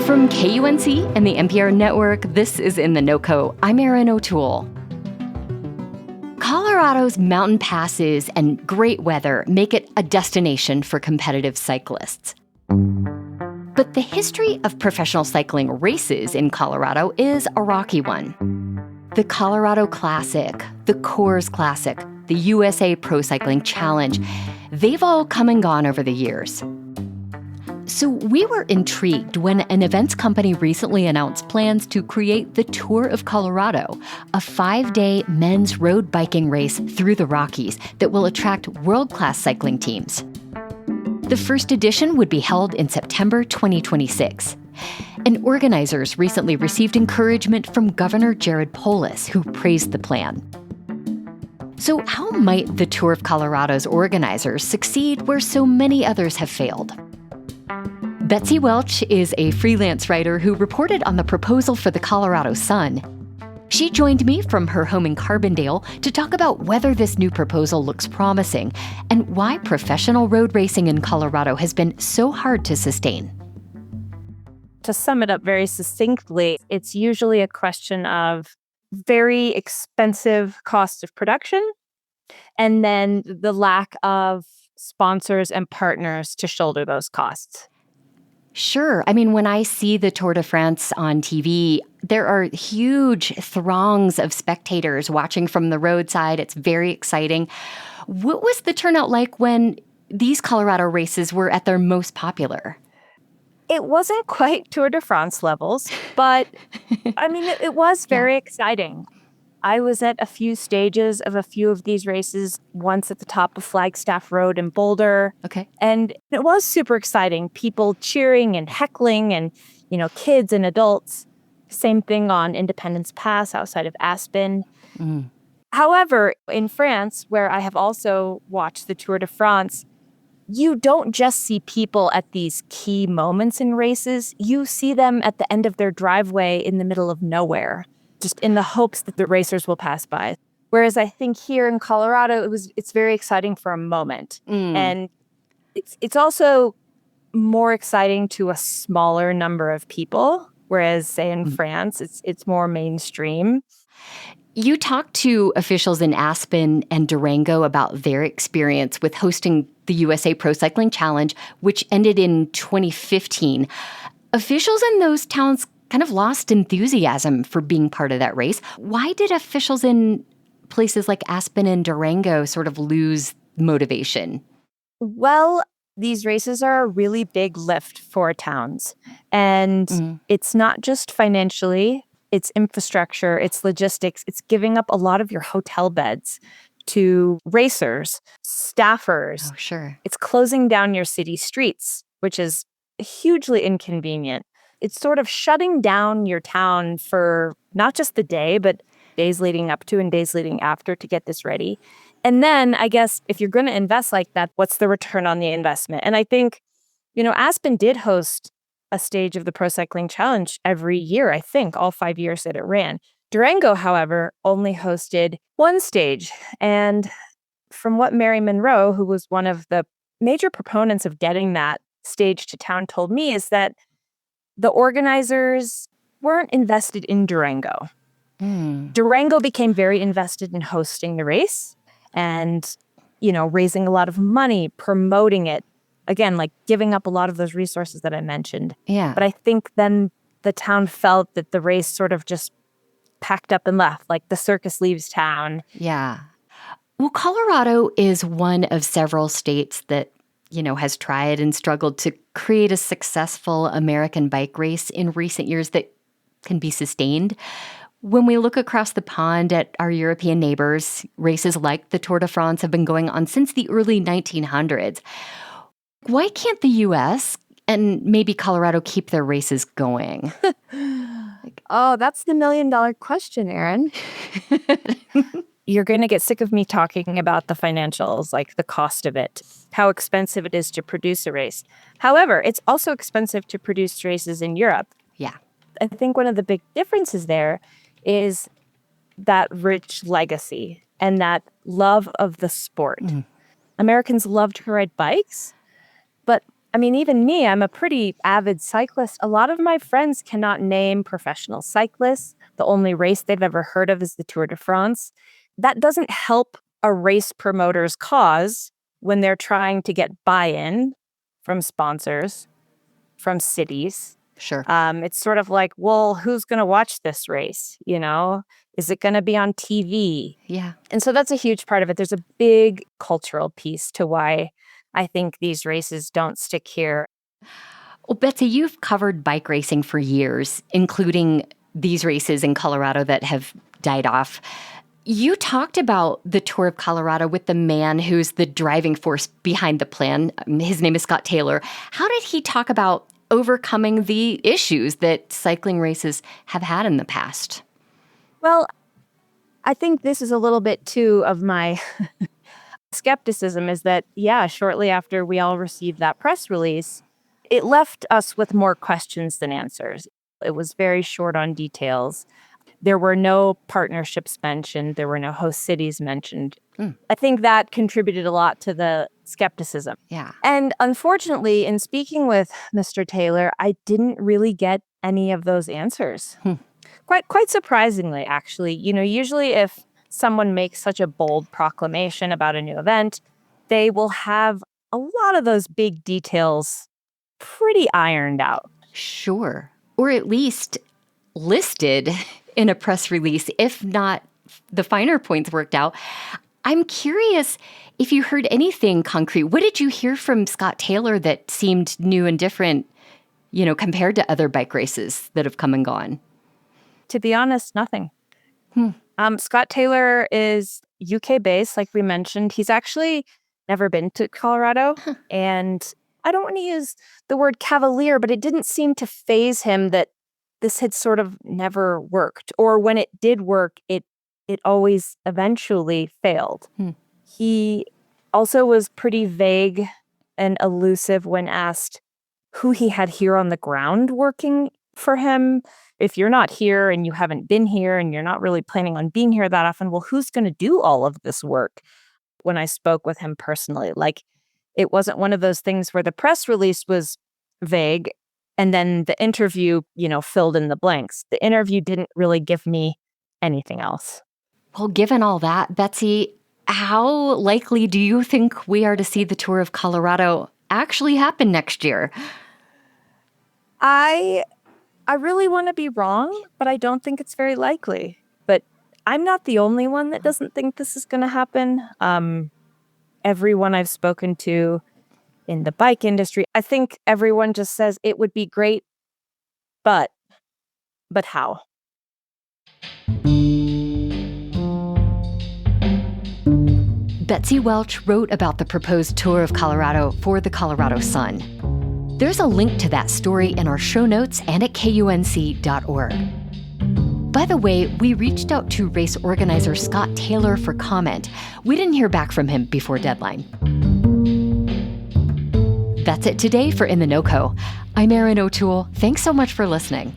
From KUNC and the NPR network, this is In The NoCo. I'm Erin O'Toole. Colorado's mountain passes and great weather make it a destination for competitive cyclists. But the history of professional cycling races in Colorado is a rocky one. The Colorado Classic, the Coors Classic, the USA Pro Cycling Challenge, they've all come and gone over the years. So we were intrigued when an events company recently announced plans to create the Tour of Colorado, a 5-day men's road biking race through the Rockies that will attract world-class cycling teams. The first edition would be held in September 2026. And organizers recently received encouragement from Governor Jared Polis, who praised the plan. So how might the Tour of Colorado's organizers succeed where so many others have failed? Betsy Welch is a freelance writer who reported on the proposal for the Colorado Sun. She joined me from her home in Carbondale to talk about whether this new proposal looks promising and why professional road racing in Colorado has been so hard to sustain. To sum it up very succinctly, it's usually a question of very expensive cost of production and then the lack of sponsors and partners to shoulder those costs. Sure. I mean, when I see the Tour de France on TV, there are huge throngs of spectators watching from the roadside. It's very exciting. What was the turnout like when these Colorado races were at their most popular? It wasn't quite Tour de France levels, but I mean, it was very exciting. I was at a few stages of a few of these races, once at the top of Flagstaff Road in Boulder. Okay. And it was super exciting. People cheering and heckling and, kids and adults. Same thing on Independence Pass outside of Aspen. Mm. However, in France, where I have also watched the Tour de France, you don't just see people at these key moments in races. You see them at the end of their driveway in the middle of nowhere, just in the hopes that the racers will pass by. Whereas I think here in Colorado, it's very exciting for a moment. And it's also more exciting to a smaller number of people, whereas, say, in France, it's more mainstream. You talked to officials in Aspen and Durango about their experience with hosting the USA Pro Cycling Challenge, which ended in 2015. Officials in those towns kind of lost enthusiasm for being part of that race. Why did officials in places like Aspen and Durango sort of lose motivation? Well, these races are a really big lift for towns. And it's not just financially, it's infrastructure, it's logistics, it's giving up a lot of your hotel beds to racers, staffers. Oh, sure. It's closing down your city streets, which is hugely inconvenient. It's sort of shutting down your town for not just the day, but days leading up to and days leading after to get this ready. And then I guess if you're going to invest like that, what's the return on the investment? And I think, Aspen did host a stage of the Pro Cycling Challenge every year, I think, all 5 years that it ran. Durango, however, only hosted one stage. And from what Mary Monroe, who was one of the major proponents of getting that stage to town, told me is that the organizers weren't invested in Durango. Durango became very invested in hosting the race and, raising a lot of money, promoting it. Again, like giving up a lot of those resources that I mentioned. Yeah. But I think then the town felt that the race sort of just packed up and left, like the circus leaves town. Yeah. Well, Colorado is one of several states that has tried and struggled to create a successful American bike race in recent years that can be sustained. When we look across the pond at our European neighbors, races like the Tour de France have been going on since the early 1900s. Why can't the U.S. and maybe Colorado keep their races going? Oh, that's the million-dollar question, Erin. You're going to get sick of me talking about the financials, like the cost of it, how expensive it is to produce a race. However, it's also expensive to produce races in Europe. Yeah. I think one of the big differences there is that rich legacy and that love of the sport. Americans love to ride bikes, but I mean, even me, I'm a pretty avid cyclist. A lot of my friends cannot name professional cyclists. The only race they've ever heard of is the Tour de France. That doesn't help a race promoter's cause when they're trying to get buy-in from sponsors, from cities. Sure. It's sort of like, well, who's going to watch this race? Is it going to be on TV? Yeah. And so that's a huge part of it. There's a big cultural piece to why I think these races don't stick here. Well, Betsy, you've covered bike racing for years, including these races in Colorado that have died off. You talked about the Tour of Colorado with the man who's the driving force behind the plan. His name is Scott Taylor. How did he talk about overcoming the issues that cycling races have had in the past? Well, I think this is a little bit too of my skepticism is that, shortly after we all received that press release, it left us with more questions than answers. It was very short on details. There were no partnerships mentioned. There were no host cities mentioned. I think that contributed a lot to the skepticism. Yeah. And unfortunately, in speaking with Mr. Taylor, I didn't really get any of those answers. Quite surprisingly, actually. Usually if someone makes such a bold proclamation about a new event, they will have a lot of those big details pretty ironed out. Sure. Or at least listed in a press release, if not the finer points worked out. I'm curious if you heard anything concrete. What did you hear from Scott Taylor that seemed new and different, compared to other bike races that have come and gone? To be honest, nothing. Scott Taylor is UK-based, like we mentioned. He's actually never been to Colorado. And I don't want to use the word cavalier, but it didn't seem to faze him that this had sort of never worked. Or when it did work, it always eventually failed. He also was pretty vague and elusive when asked who he had here on the ground working for him. If you're not here and you haven't been here and you're not really planning on being here that often, well, who's going to do all of this work? When I spoke with him personally, it wasn't one of those things where the press release was vague and then the interview, filled in the blanks. The interview didn't really give me anything else. Well, given all that, Betsy, how likely do you think we are to see the Tour of Colorado actually happen next year? I really want to be wrong, but I don't think it's very likely. But I'm not the only one that doesn't think this is going to happen. Everyone I've spoken to in the bike industry, I think everyone just says it would be great, but how? Betsy Welch wrote about the proposed Tour of Colorado for the Colorado Sun. There's a link to that story in our show notes and at KUNC.org. By the way, we reached out to race organizer Scott Taylor for comment. We didn't hear back from him before deadline. That's it today for In The NoCo. I'm Erin O'Toole. Thanks so much for listening.